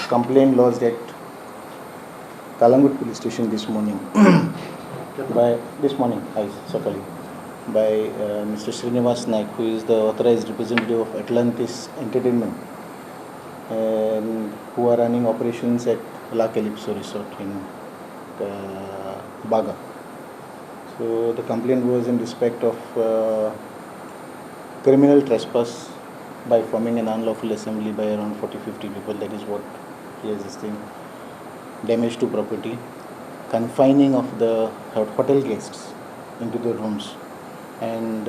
complaint lodged at Kalangut police station this morning by Mr. Srinivas Naik, who is the authorized representative of Atlantis Entertainment, and who are running operations at CALYPSO resort in Baga. So the complaint was in respect of criminal trespass by forming an unlawful assembly by around 40-50 people. That is what he is saying. Damage to property, confining of the hotel guests into the rooms, and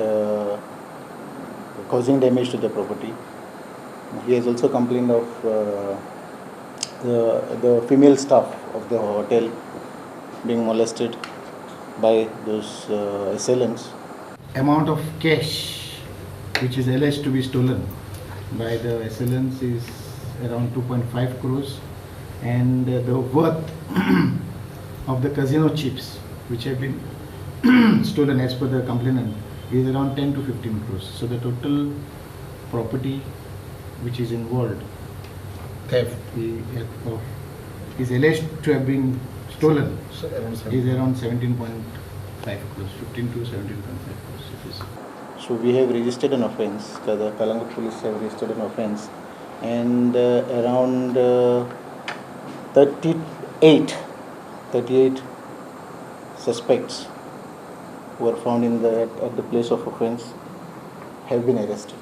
causing damage to the property. He has also complained of the female staff of the hotel being molested by those assailants. Amount of cash which is alleged to be stolen by the assailants is around 2.5 crores, and the worth of the casino chips which have been stolen as per the complainant is around 10 to 15 crores. So the total property which is involved, theft, is alleged to have been stolen, is around 17.5 crores, 15 to 17.5 crores. So we have registered an offence, the Kalangut police have registered an offence, and around 38 suspects who were found at the place of offence have been arrested.